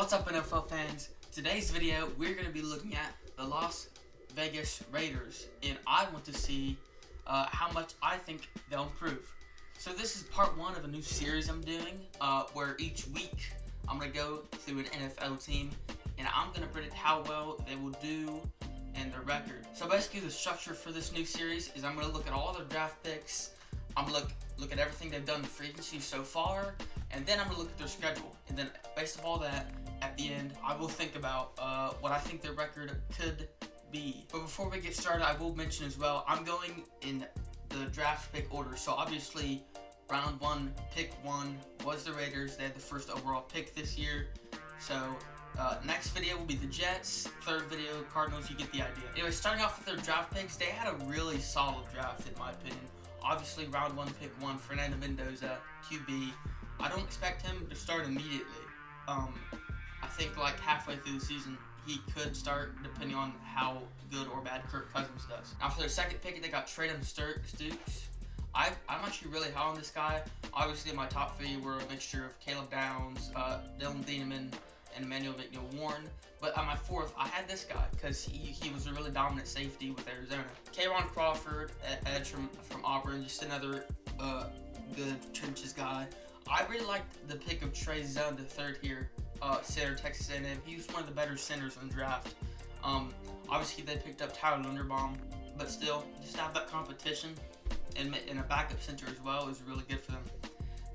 What's up, NFL fans? Today's video, we're going to be looking at the Las Vegas Raiders, and I want to see how much I think they'll improve. So this is part one of a new series I'm doing, where each week I'm going to go through an NFL team, and I'm going to predict how well they will do and their record. So basically the structure for this new series is I'm going to look at all their draft picks, I'm going to look at everything they've done in free agency so far, and then I'm going to look at their schedule. And then based on all that, at the end, I will think about what I think their record could be. But before we get started, I will mention as well, I'm going in the draft pick order. So obviously, round one, pick one was the Raiders. They had the first overall pick this year. So next video will be the Jets. Third video, Cardinals. You get the idea. Anyway, starting off with their draft picks, they had a really solid draft in my opinion. Obviously, round one, pick one, Fernando Mendoza, QB. I don't expect him to start immediately. I think like halfway through the season, he could start depending on how good or bad Kirk Cousins does. Now for their second pick, they got Traydon Stukes. I'm actually really high on this guy. Obviously, my top three were a mixture of Caleb Downs, Dylan Thieneman, and Emmanuel McNeil-Warren. But on my fourth, I had this guy because he was a really dominant safety with Arizona. K'Ron Crawford, edge from Auburn, just another good trenches guy. I really liked the pick of Trey Zone, the third here, center, Texas A&M. He was one of the better centers in the draft. Obviously, they picked up Tyler Linderbaum, but still, just to have that competition and a backup center as well is really good for them.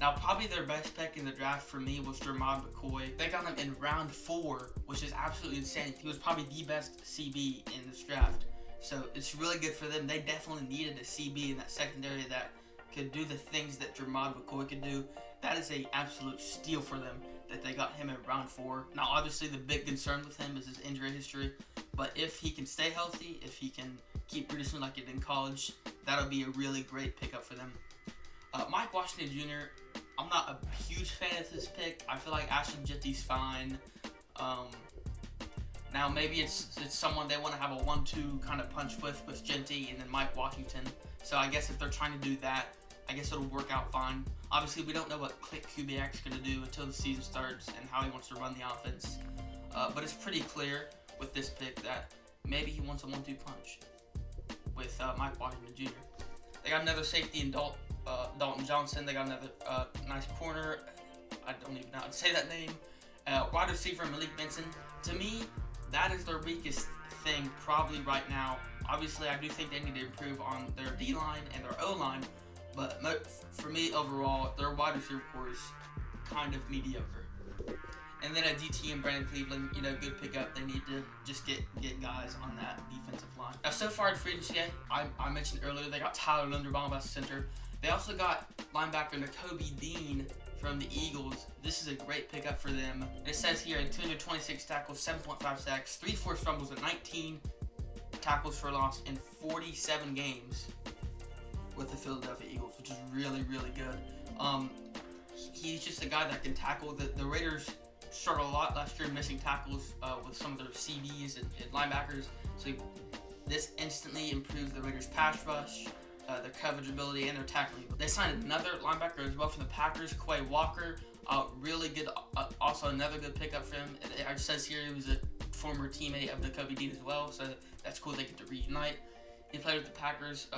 Now, probably their best pick in the draft for me was Jermod McCoy. They got him in round 4, which is absolutely insane. He was probably the best CB in this draft. So it's really good for them. They definitely needed a CB in that secondary that could do the things that Jermod McCoy could do. That is an absolute steal for them that they got him in round 4. Now, obviously, the big concern with him is his injury history. But if he can stay healthy, if he can keep producing like he did in college, that'll be a really great pickup for them. Mike Washington Jr., I'm not a huge fan of this pick. I feel like Ashton Jetty's fine. Now, maybe it's someone they want to have a 1-2 kind of punch with Genty and then Mike Washington. So I guess if they're trying to do that, I guess it'll work out fine. Obviously, we don't know what Click Kubiak's going to do until the season starts and how he wants to run the offense. But it's pretty clear with this pick that maybe he wants a 1-2 punch with Mike Washington Jr. They got another safety in Dalton Johnson. They got another nice corner. I don't even know how to say that name. Wide receiver Malik Benson. To me, that is their weakest thing probably right now. Obviously, I do think they need to improve on their D-line and their O-line. But for me, overall, their wide receiver core is kind of mediocre. And then a DT and Brandon Cleveland, good pickup. They need to just get guys on that defensive line. Now, so far in free agency, I mentioned earlier, they got Tyler Linderbaum as center. They also got linebacker Nakobe Dean from the Eagles. This is a great pickup for them. It says here, 226 tackles, 7.5 sacks, 3 forced fumbles, and 19 tackles for loss in 47 games with the Philadelphia Eagles, which is really, really good. He's just a guy that can tackle. The Raiders struggled a lot last year missing tackles with some of their CBs and linebackers. So this instantly improves the Raiders' pass rush, their coverage ability, and their tackling. They signed another linebacker as well from the Packers, Quay Walker. Really good. Also another good pickup for him. It says here he was a former teammate of Nakobe Dean as well, so that's cool they get to reunite. He played with the Packers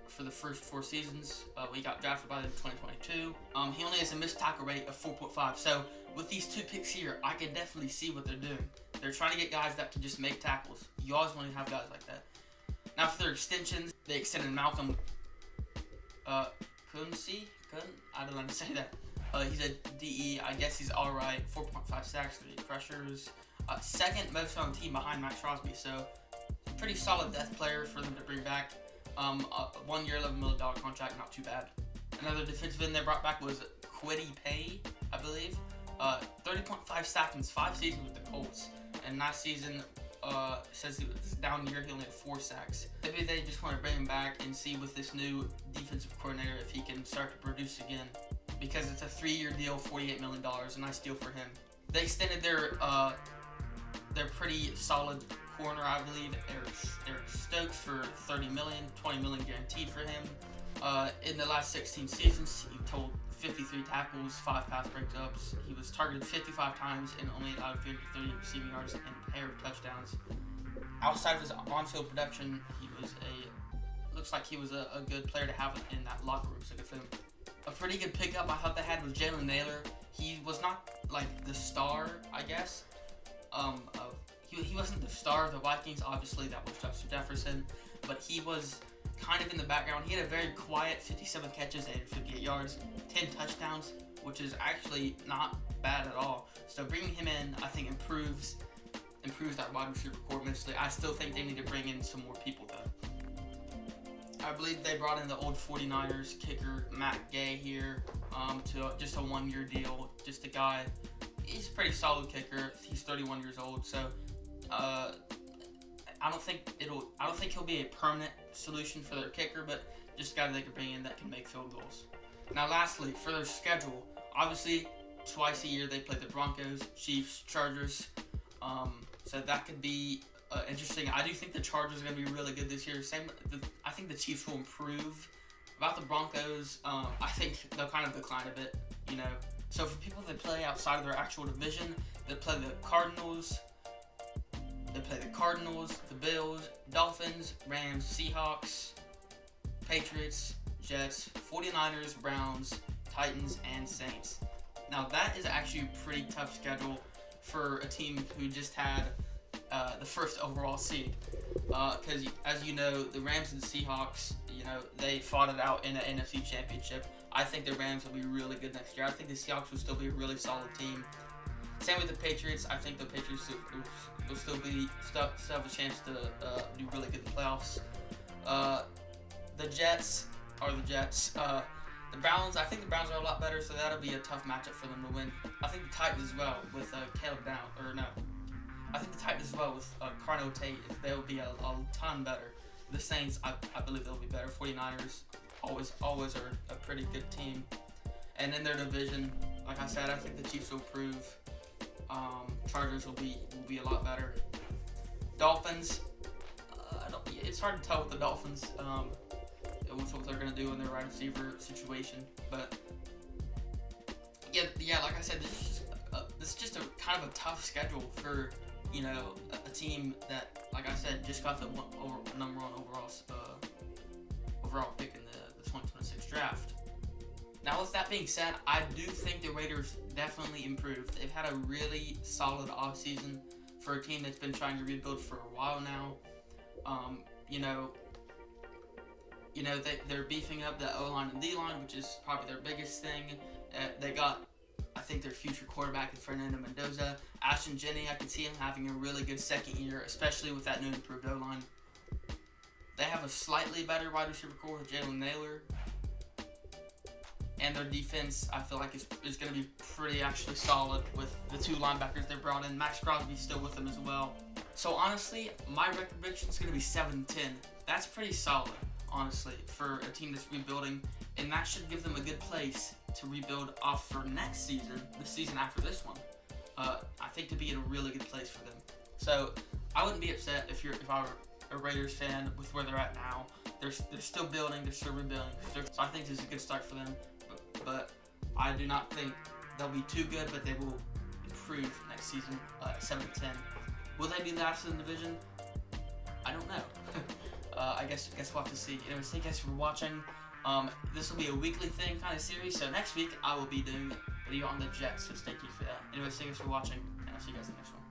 for the first 4 seasons. We got drafted by them in 2022. He only has a missed tackle rate of 4.5. So with these 2 picks here, I can definitely see what they're doing. They're trying to get guys that can just make tackles. You always want to have guys like that. Now for their extensions, they extended Malcolm Kunsi. I don't know how to say that. He's a DE. I guess he's all right. 4.5 sacks, 3 pressures. Second most on the team behind Max Crosby. So pretty solid depth player for them to bring back. 1 year, $11 million contract, not too bad. Another defensive end they brought back was Kwity Paye, I believe. 30.5 sacks in 5 seasons with the Colts. And last season, says he was down year, he only had 4 sacks. Maybe they just want to bring him back and see with this new defensive coordinator if he can start to produce again. Because it's a 3-year deal, $48 million, a nice deal for him. They extended their pretty solid corner, I believe, Eric Stokes for $30 million, $20 million guaranteed for him. In the last 16 seasons, he totaled 53 tackles, 5 pass breakups. He was targeted 55 times and only allowed 30 receiving yards and a pair of touchdowns. Outside of his on-field production, looks like he was a good player to have in that locker room. So good for him. A pretty good pickup I thought they had was Jalen Naylor. He was not like the star, I guess. He wasn't the star of the Vikings. Obviously, that was Justin Jefferson, but he was kind of in the background. He had a very quiet 57 catches and 58 yards, 10 touchdowns, which is actually not bad at all. So bringing him in, I think, improves that wide receiver core immensely. I still think they need to bring in some more people, though. I believe they brought in the old 49ers kicker, Matt Gay, here to just a 1-year deal. Just a guy, he's a pretty solid kicker. He's 31 years old, so I don't think he'll be a permanent solution for their kicker, but just a guy they could bring in that can make field goals. Now, lastly, for their schedule, obviously twice a year they play the Broncos, Chiefs, Chargers. So that could be interesting. I do think the Chargers are going to be really good this year. I think the Chiefs will improve. About the Broncos, I think they'll kind of decline a bit, you know. So for people that play outside of their actual division, they play the Cardinals, the Bills, Dolphins, Rams, Seahawks, Patriots, Jets, 49ers, Browns, Titans, and Saints. Now that is actually a pretty tough schedule for a team who just had the first overall seed. Because as you know, the Rams and the Seahawks, you know, they fought it out in an NFC Championship. I think the Rams will be really good next year. I think the Seahawks will still be a really solid team. Same with the Patriots. I think the Patriots will still have a chance to do really good in the playoffs. The Jets are the Jets. The Browns, I think the Browns are a lot better, so that'll be a tough matchup for them to win. I think the Titans as well with Caleb Down, or no. I think the Titans as well with Carno Tate, they'll be a ton better. The Saints, I believe they'll be better. 49ers always are a pretty good team. And in their division, like I said, I think the Chiefs will improve. Chargers will be a lot better. Dolphins, it's hard to tell with the Dolphins. With what they're going to do in their wide receiver situation, but yeah, like I said, this is just a kind of a tough schedule for, you know, a team that, like I said, just got the number one overall pick in the 2026 draft. Now, with that being said, I do think the Raiders definitely improved. They've had a really solid offseason for a team that's been trying to rebuild for a while now. They're beefing up the O-line and D-line, which is probably their biggest thing. They got, I think, their future quarterback in Fernando Mendoza. Ashton Jennings, I can see him having a really good second year, especially with that new improved O-line. They have a slightly better wide receiver core with Jalen Naylor. And their defense, I feel like, is going to be pretty actually solid with the two linebackers they brought in. Max Crosby's still with them as well. So honestly, my record prediction is going to be 7-10. That's pretty solid, honestly, for a team that's rebuilding, and that should give them a good place to rebuild off for next season, the season after this one. I think to be in a really good place for them. So I wouldn't be upset if I were a Raiders fan with where they're at now. They're still building, they're still rebuilding. So I think this is a good start for them. But I do not think they'll be too good, but they will improve next season at 7-10. Will they be last in the division? I don't know. I guess we'll have to see. Anyways, thank you guys for watching. This will be a weekly thing kind of series, so next week I will be doing a video on the Jets, so stay tuned for that. Anyways, thank you guys for watching, and I'll see you guys in the next one.